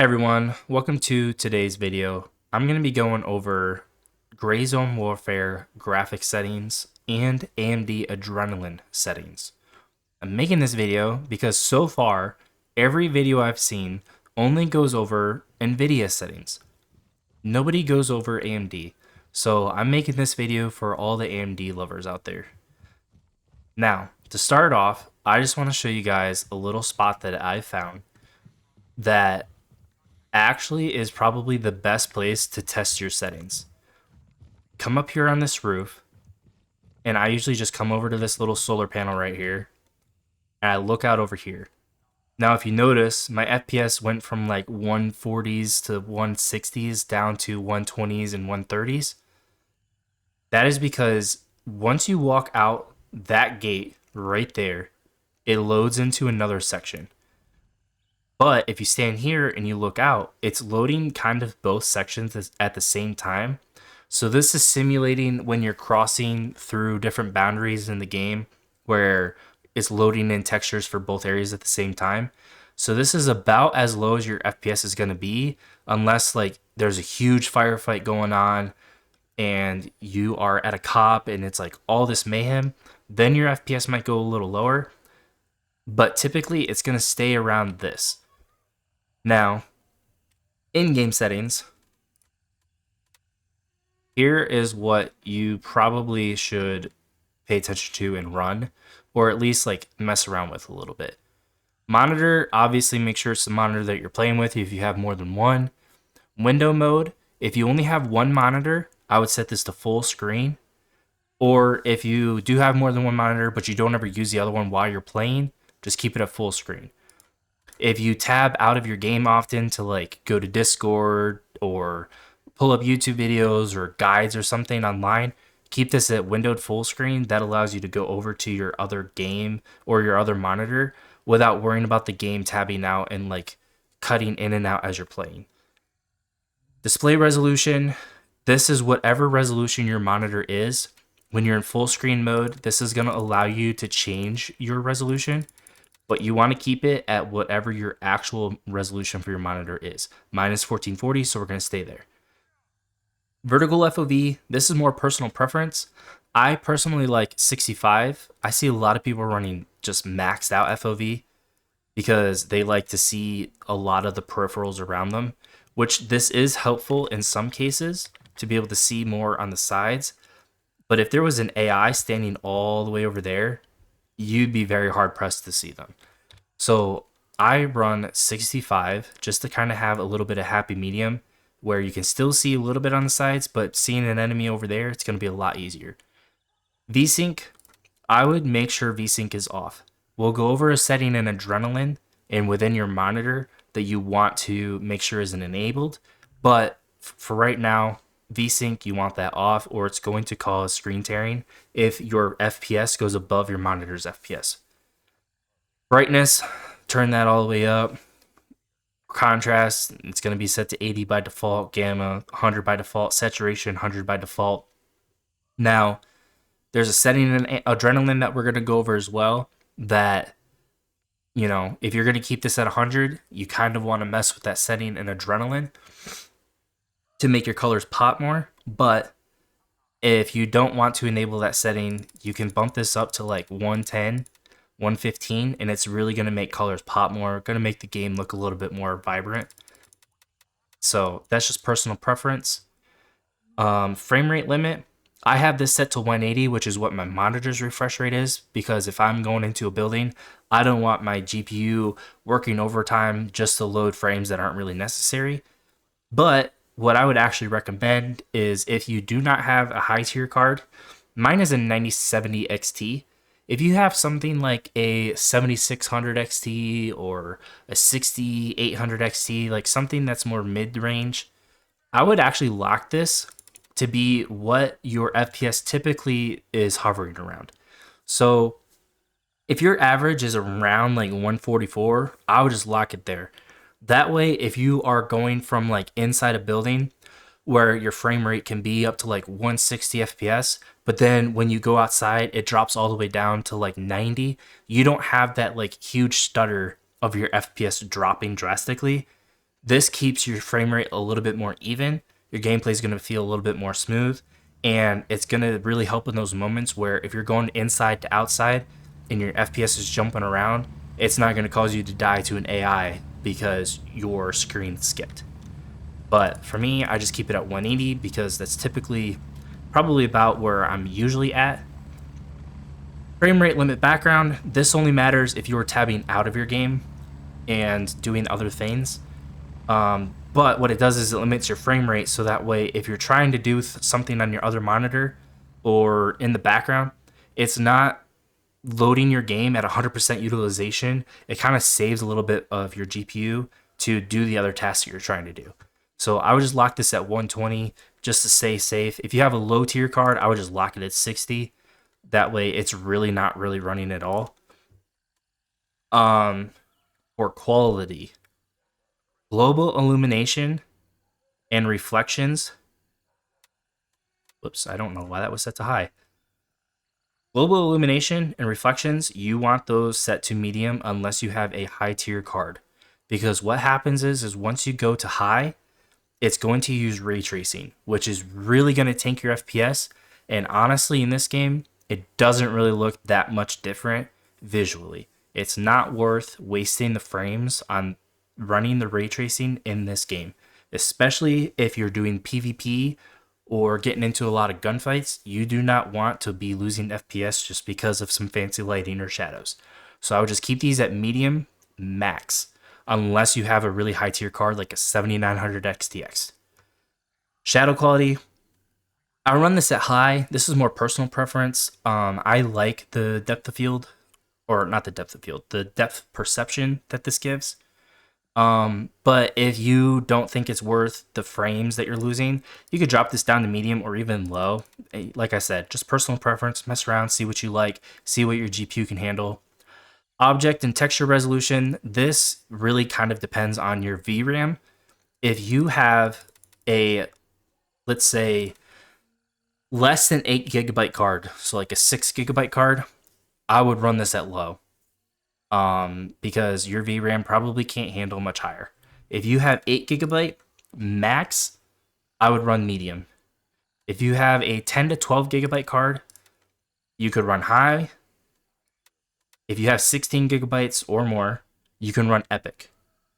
Everyone, welcome to today's video. I'm going to be going over Gray Zone Warfare graphic settings and AMD Adrenalin settings. I'm making this video because so far, every video I've seen only goes over NVIDIA settings. Nobody goes over AMD. So I'm making this video for all the AMD lovers out there. Now, to start off, I just want to show you guys a little spot that I found that actually is probably the best place to test your settings. Come up here on this roof, and I usually just come over to this little solar panel right here, and I look out over here. Now, if you notice, my FPS went from like 140s to 160s down to 120s and 130s. That is because once you walk out that gate right there, it loads into another section. But if you stand here and you look out, it's loading kind of both sections at the same time. So this is simulating when you're crossing through different boundaries in the game where it's loading in textures for both areas at the same time. So this is about as low as your FPS is going to be unless like there's a huge firefight going on and you are at a cop and it's like all this mayhem. Then your FPS might go a little lower. But typically it's going to stay around this. Now, in-game settings, here is what you probably should pay attention to and run, or at least like mess around with a little bit. Monitor, obviously make sure it's the monitor that you're playing with if you have more than one. Window mode, if you only have one monitor, I would set this to full screen. Or if you do have more than one monitor, but you don't ever use the other one while you're playing, just keep it at full screen. If you tab out of your game often to like go to Discord or pull up YouTube videos or guides or something online, keep this at windowed full screen. That allows you to go over to your other game or your other monitor without worrying about the game tabbing out and like cutting in and out as you're playing. Display resolution, this is whatever resolution your monitor is. When you're in full screen mode, this is going to allow you to change your resolution. But you want to keep it at whatever your actual resolution for your monitor is. Mine is 1440, so we're going to stay there. Vertical FOV, this is more personal preference. I personally like 65. I see a lot of people running just maxed out FOV because they like to see a lot of the peripherals around them, which this is helpful in some cases to be able to see more on the sides. But if there was an AI standing all the way over there, you'd be very hard pressed to see them. So I run 65 just to kind of have a little bit of happy medium where you can still see a little bit on the sides, but seeing an enemy over there, it's going to be a lot easier. VSync, I would make sure VSync is off. We'll go over a setting in Adrenalin and within your monitor that you want to make sure isn't enabled. But for right now, VSync, you want that off or it's going to cause screen tearing if your FPS goes above your monitor's FPS. Brightness, turn that all the way up. Contrast, it's going to be set to 80 by default. Gamma, 100 by default. Saturation, 100 by default. Now, there's a setting in Adrenalin that we're going to go over as well that, you know, if you're going to keep this at 100, you kind of want to mess with that setting in Adrenalin to make your colors pop more. But if you don't want to enable that setting, you can bump this up to like 110, 115, and it's really going to make colors pop more, going to make the game look a little bit more vibrant. So that's just personal preference. Frame rate limit, I have this set to 180, which is what my monitor's refresh rate is, because if I'm going into a building, I don't want my GPU working overtime just to load frames that aren't really necessary. But what I would actually recommend is if you do not have a high tier card, mine is a 9070 XT. If you have something like a 7600 XT or a 6800 XT, like something that's more mid-range, I would actually lock this to be what your FPS typically is hovering around. So if your average is around like 144, I would just lock it there. That way, if you are going from like inside a building where your frame rate can be up to like 160 FPS, but then when you go outside, it drops all the way down to like 90, you don't have that like huge stutter of your FPS dropping drastically. This keeps your frame rate a little bit more even. Your gameplay is going to feel a little bit more smooth, and it's going to really help in those moments where if you're going inside to outside and your FPS is jumping around, it's not going to cause you to die to an AI because your screen skipped. But for me, I just keep it at 180 because that's typically probably about where I'm usually at. Frame rate limit background, this only matters if you're tabbing out of your game and doing other things. But what it does is it limits your frame rate, so that way if you're trying to do something on your other monitor or in the background, it's not loading your game at 100% utilization. It kind of saves a little bit of your GPU to do the other tasks that you're trying to do. So I would just lock this at 120 just to stay safe. If you have a low tier card, I would just lock it at 60. That way it's really not really running at all. For quality, global illumination and reflections. Whoops, I don't know why that was set to high. Global illumination and reflections, you want those set to medium unless you have a high tier card. Because what happens is once you go to high, it's going to use ray tracing, which is really going to tank your FPS. And honestly, in this game, it doesn't really look that much different visually. It's not worth wasting the frames on running the ray tracing in this game, especially if you're doing PvP or getting into a lot of gunfights. You do not want to be losing FPS just because of some fancy lighting or shadows. So I would just keep these at medium max, unless you have a really high tier card like a 7900 XTX. Shadow quality, I run this at high. This is more personal preference. I like the depth of field, or not the depth of field, the depth perception that this gives. But if you don't think it's worth the frames that you're losing, you could drop this down to medium or even low. Like I said, just personal preference, mess around, see what you like, see what your GPU can handle. Object and texture resolution, this really kind of depends on your VRAM. If you have a, let's say, less than 8 GB card, so like a 6 GB card, I would run this at low. Because your VRAM probably can't handle much higher. If you have 8 GB max, I would run medium. If you have a 10 to 12 GB card, you could run high. If you have 16 GB or more, you can run epic.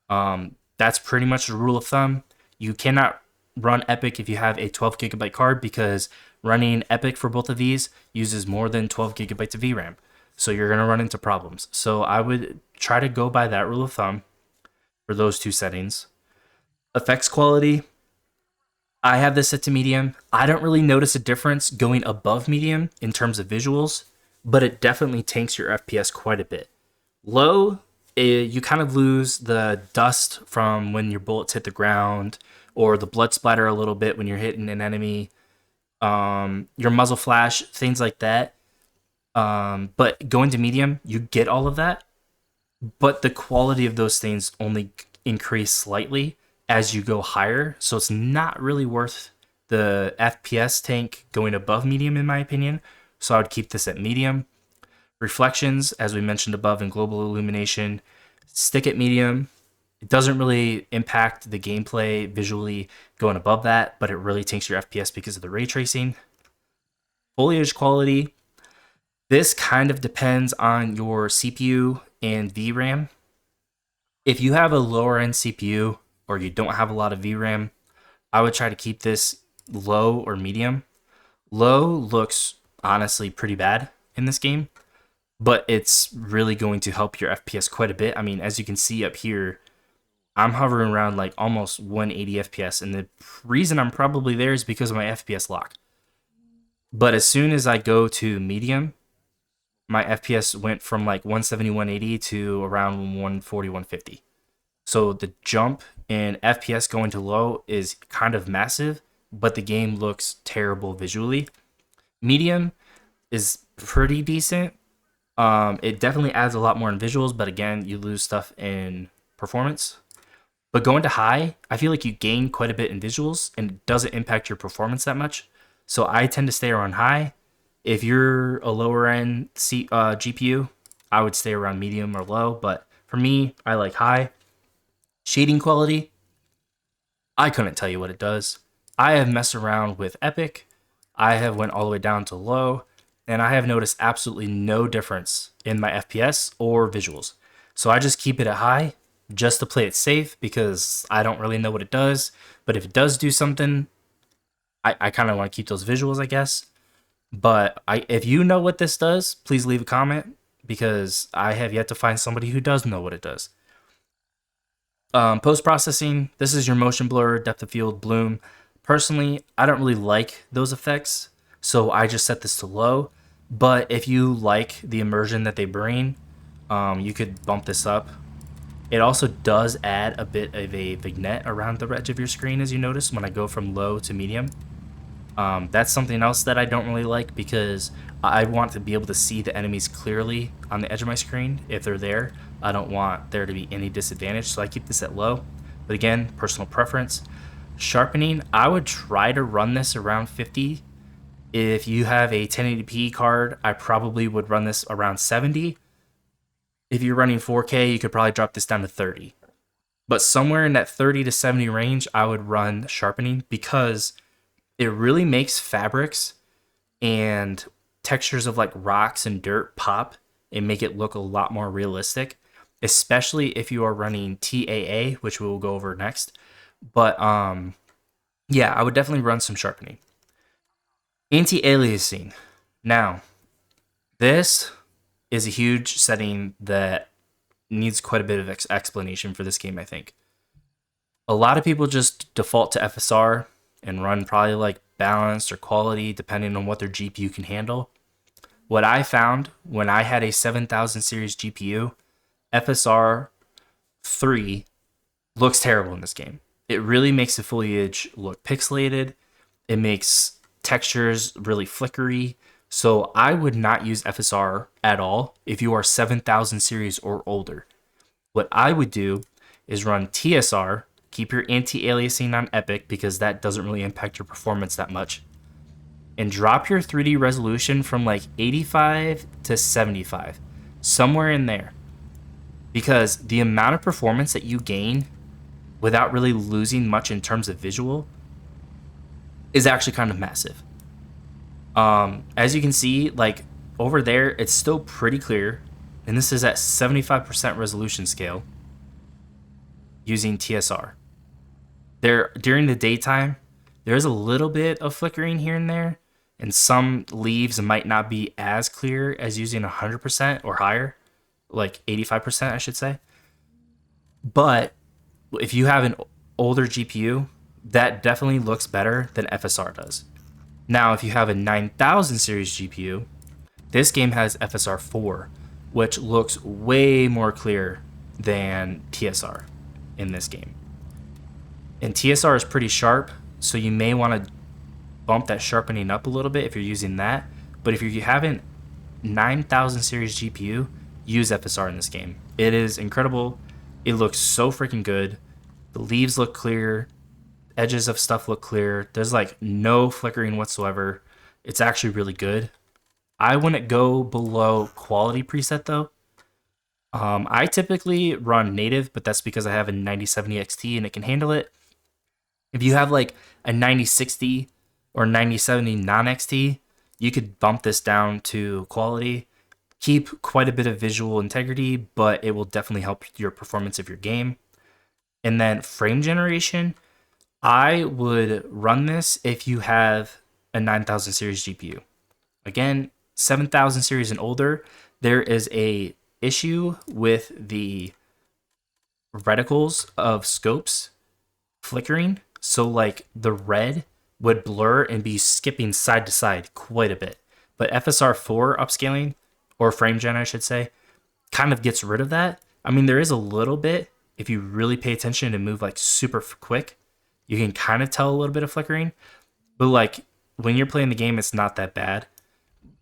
That's pretty much the rule of thumb. You cannot run epic if you have a 12 GB card, because running epic for both of these uses more than 12 GB of VRAM. So you're going to run into problems. So I would try to go by that rule of thumb for those two settings. Effects quality, I have this set to medium. I don't really notice a difference going above medium in terms of visuals, but it definitely tanks your FPS quite a bit. Low, you kind of lose the dust from when your bullets hit the ground, or the blood splatter a little bit when you're hitting an enemy, your muzzle flash, things like that. But going to medium, you get all of that, but the quality of those things only increase slightly as you go higher. So it's not really worth the FPS tank going above medium, in my opinion. So I would keep this at medium. Reflections, as we mentioned above, in global illumination, stick at medium. It doesn't really impact the gameplay visually going above that, but it really tanks your FPS because of the ray tracing. Foliage quality, this kind of depends on your CPU and VRAM. If you have a lower end CPU or you don't have a lot of VRAM, I would try to keep this low or medium. Low looks honestly pretty bad in this game, but it's really going to help your FPS quite a bit. I mean, as you can see up here, I'm hovering around like almost 180 FPS, and the reason I'm probably there is because of my FPS lock. But as soon as I go to medium, my FPS went from like 170, 180 to around 140, 150. So the jump in FPS going to low is kind of massive, but the game looks terrible visually. Medium is pretty decent. It definitely adds a lot more in visuals, but again, you lose stuff in performance. But going to high, I feel like you gain quite a bit in visuals and it doesn't impact your performance that much. So I tend to stay around high. If you're a lower end GPU, I would stay around medium or low. But for me, I like high. Shading quality, I couldn't tell you what it does. I have messed around with Epic. I have went all the way down to low, and I have noticed absolutely no difference in my FPS or visuals. So I just keep it at high just to play it safe because I don't really know what it does. But if it does do something, I kind of want to keep those visuals, I guess. But if you know what this does, please leave a comment because I have yet to find somebody who does know what it does. Post processing, this is your motion blur, depth of field, bloom. Personally, I don't really like those effects, so I just set this to low. But if you like the immersion that they bring, you could bump this up. It also does add a bit of a vignette around the edge of your screen, as you notice when I go from low to medium. That's something else that I don't really like because I want to be able to see the enemies clearly on the edge of my screen if they're there. I don't want there to be any disadvantage, so I keep this at low. But again, personal preference. Sharpening, I would try to run this around 50. If you have a 1080p card, I probably would run this around 70. If you're running 4K, you could probably drop this down to 30. But somewhere in that 30 to 70 range, I would run sharpening because it really makes fabrics and textures of like rocks and dirt pop and make it look a lot more realistic, especially if you are running TAA, which we will go over next. But yeah, I would definitely run some sharpening. Anti-aliasing. Now, this is a huge setting that needs quite a bit of explanation for this game, I think. A lot of people just default to FSR and run probably like balanced or quality depending on what their GPU can handle. What I found when I had a 7000 series GPU, FSR 3 looks terrible in this game. It really makes the foliage look pixelated. It makes textures really flickery. So I would not use FSR at all if you are 7000 series or older. What I would do is run TSR. Keep your anti-aliasing on Epic because that doesn't really impact your performance that much. And drop your 3D resolution from like 85 to 75, somewhere in there. Because the amount of performance that you gain without really losing much in terms of visual is actually kind of massive. As you can see, like over there, it's still pretty clear. And this is at 75% resolution scale using TSR. During the daytime, there's a little bit of flickering here and there, and some leaves might not be as clear as using 100% or higher, like 85%, I should say. But if you have an older GPU, that definitely looks better than FSR does. Now, if you have a 9000 series GPU, this game has FSR 4, which looks way more clear than TSR in this game. And TSR is pretty sharp, so you may want to bump that sharpening up a little bit if you're using that. But if you have a 9000 series GPU, use FSR in this game. It is incredible. It looks so freaking good. The leaves look clear. Edges of stuff look clear. There's like no flickering whatsoever. It's actually really good. I wouldn't go below quality preset though. I typically run native, but that's because I have a 9070 XT and it can handle it. If you have like a 9060 or 9070 non-XT, you could bump this down to quality. Keep quite a bit of visual integrity, but it will definitely help your performance of your game. And then frame generation, I would run this if you have a 9000 series GPU. Again, 7000 series and older, there is a issue with the reticles of scopes flickering. So like the red would blur and be skipping side to side quite a bit. But FSR 4 upscaling, or frame gen I should say, kind of gets rid of that. I mean, there is a little bit. If you really pay attention and move like super quick, you can kind of tell a little bit of flickering. But like when you're playing the game, it's not that bad.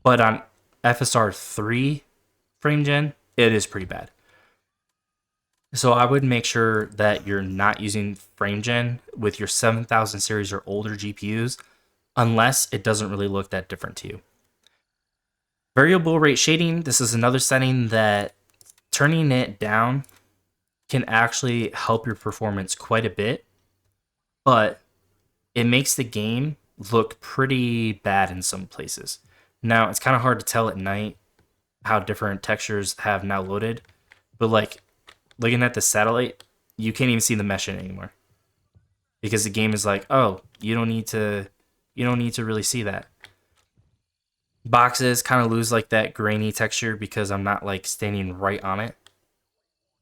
But on FSR 3 frame gen, it is pretty bad. So I would make sure that you're not using frame gen with your 7000 series or older GPUs unless it doesn't really look that different to you. Variable rate shading, this is another setting that turning it down can actually help your performance quite a bit. but it makes the game look pretty bad in some places. Now, it's kind of hard to tell at night how different textures have now loaded, but like looking at the satellite, you can't even see the mesh in it anymore because the game is like, oh, you don't need to really see that. Boxes kind of lose like that grainy texture because I'm not like standing right on it.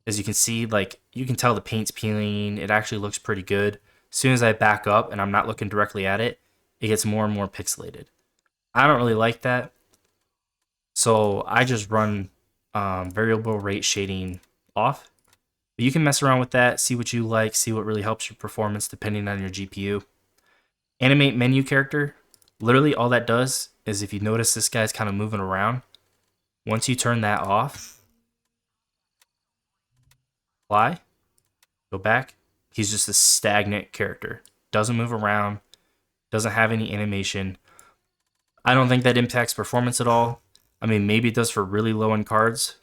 As you can see, like you can tell the paint's peeling. It actually looks pretty good. As soon as I back up and I'm not looking directly at it, it gets more and more pixelated. I don't really like that, so I just run variable rate shading off. But you can mess around with that, see what you like, see what really helps your performance depending on your GPU. Animate menu character. Literally all that does is if you notice this guy's kind of moving around, once you turn that off, apply, go back, he's just a stagnant character. Doesn't move around, doesn't have any animation. I don't think that impacts performance at all. I mean, maybe it does for really low end cards,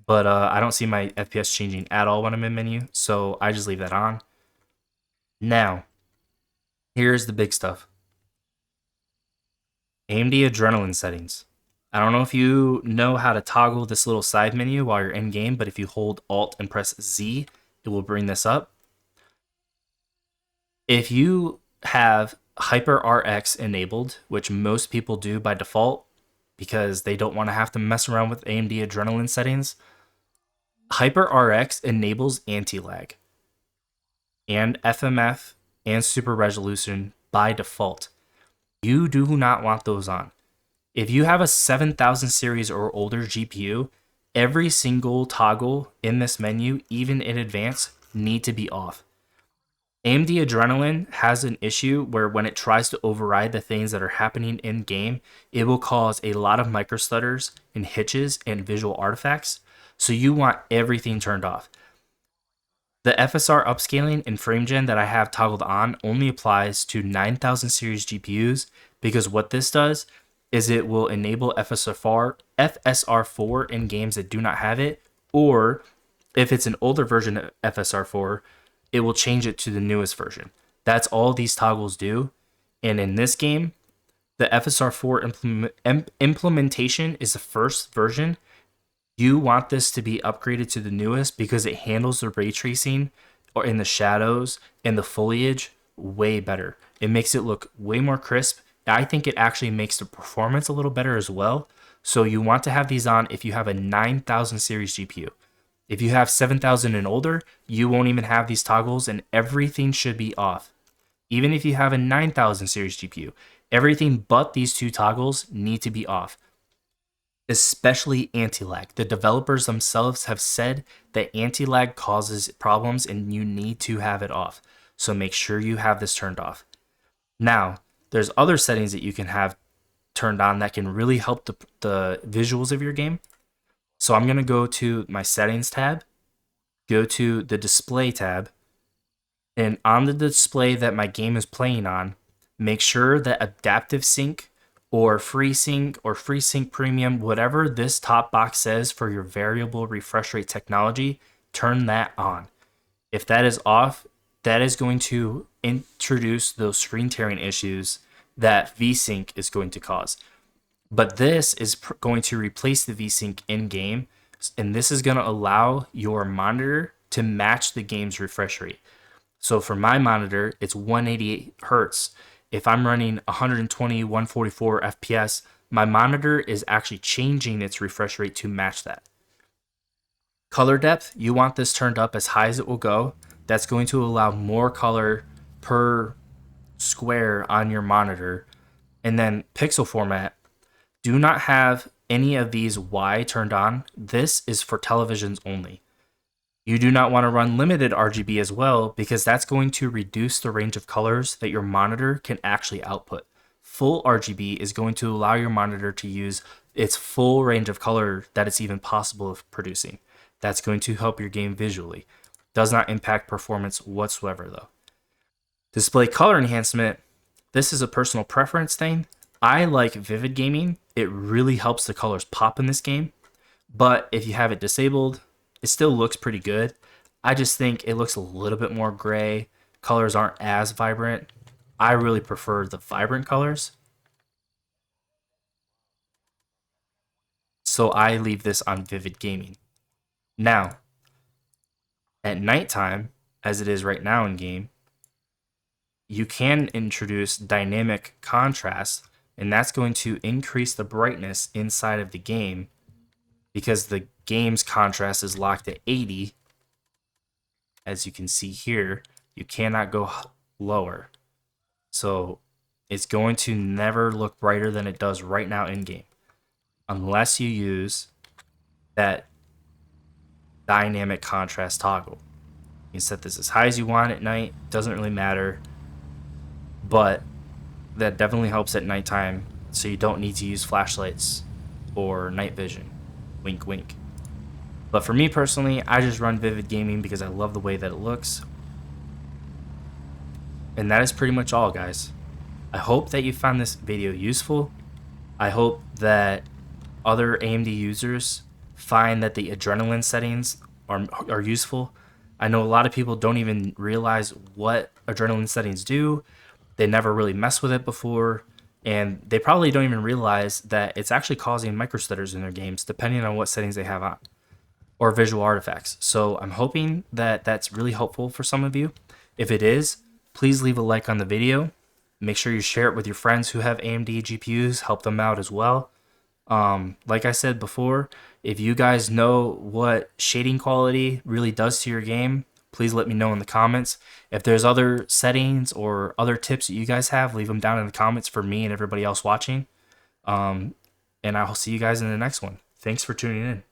but I don't see my FPS changing at all when I'm in menu, so I just leave that on. Now, here's the big stuff. AMD Adrenalin Settings. I don't know if you know how to toggle this little side menu while you're in game, but if you hold Alt and press Z, it will bring this up. If you have Hyper RX enabled, which most people do by default because they don't want to have to mess around with AMD Adrenalin settings, Hyper RX enables anti-lag and FMF and super resolution by default. You do not want those on. If you have a 7000 series or older GPU, every single toggle in this menu, even in advanced, need to be off. AMD Adrenalin has an issue where when it tries to override the things that are happening in game, it will cause a lot of microstutters and hitches and visual artifacts. So you want everything turned off. The FSR upscaling and FrameGen that I have toggled on only applies to 9000 series GPUs because what this does is it will enable FSR4 in games that do not have it, or if it's an older version of FSR4, it will change it to the newest version. That's all these toggles do. And in this game, the FSR4 implementation is the first version. You want this to be upgraded to the newest because it handles the ray tracing or in the shadows and the foliage way better. It makes it look way more crisp. I think it actually makes the performance a little better as well. So you want to have these on if you have a 9000 series GPU. If you have 7000 and older, you won't even have these toggles and everything should be off. Even if you have a 9000 series GPU, everything but these two toggles need to be off. Especially anti-lag. The developers themselves have said that anti-lag causes problems and you need to have it off. So make sure you have this turned off. Now, there's other settings that you can have turned on that can really help the visuals of your game. So I'm going to go to my settings tab, go to the display tab, and on the display that my game is playing on, make sure that adaptive sync or FreeSync Premium, whatever this top box says for your variable refresh rate technology, turn that on. If that is off, that is going to introduce those screen tearing issues that VSync is going to cause. But this is going to replace the VSync in game, and this is going to allow your monitor to match the game's refresh rate. So for my monitor, it's 188 hertz. If I'm running 120, 144 FPS, my monitor is actually changing its refresh rate to match that. Color depth, you want this turned up as high as it will go. That's going to allow more color per square on your monitor. And then pixel format, do not have any of these Y turned on. This is for televisions only. You do not want to run limited RGB as well because that's going to reduce the range of colors that your monitor can actually output. Full RGB is going to allow your monitor to use its full range of color that it's even possible of producing. That's going to help your game visually. Does not impact performance whatsoever though. Display color enhancement, this is a personal preference thing. I like vivid gaming. It really helps the colors pop in this game. But if you have it disabled, it still looks pretty good. I just think it looks a little bit more gray. colors aren't as vibrant. I really prefer the vibrant colors. So I leave this on vivid gaming. Now, at nighttime, as it is right now in game, you can introduce dynamic contrast, and that's going to increase the brightness inside of the game because the game's contrast is locked at 80. As you can see here, you cannot go lower. So it's going to never look brighter than it does right now in game unless you use that dynamic contrast toggle. You can set this as high as you want at night, doesn't really matter, but that definitely helps at nighttime so you don't need to use flashlights or night vision. Wink, wink. But for me personally, I just run Vivid Gaming because I love the way that it looks. And that is pretty much all, guys. I hope that you found this video useful. I hope that other AMD users find that the Adrenalin settings are useful. I know a lot of people don't even realize what Adrenalin settings do. They never really messed with it before, and they probably don't even realize that it's actually causing microstutters in their games depending on what settings they have on, or visual artifacts. So I'm hoping that that's really helpful for some of you. If it is, please leave a like on the video. Make sure you share it with your friends who have AMD GPUs, help them out as well. Like I said before, if you guys know what shading quality really does to your game, please let me know in the comments. If there's other settings or other tips that you guys have, leave them down in the comments for me and everybody else watching. And I'll see you guys in the next one. Thanks for tuning in.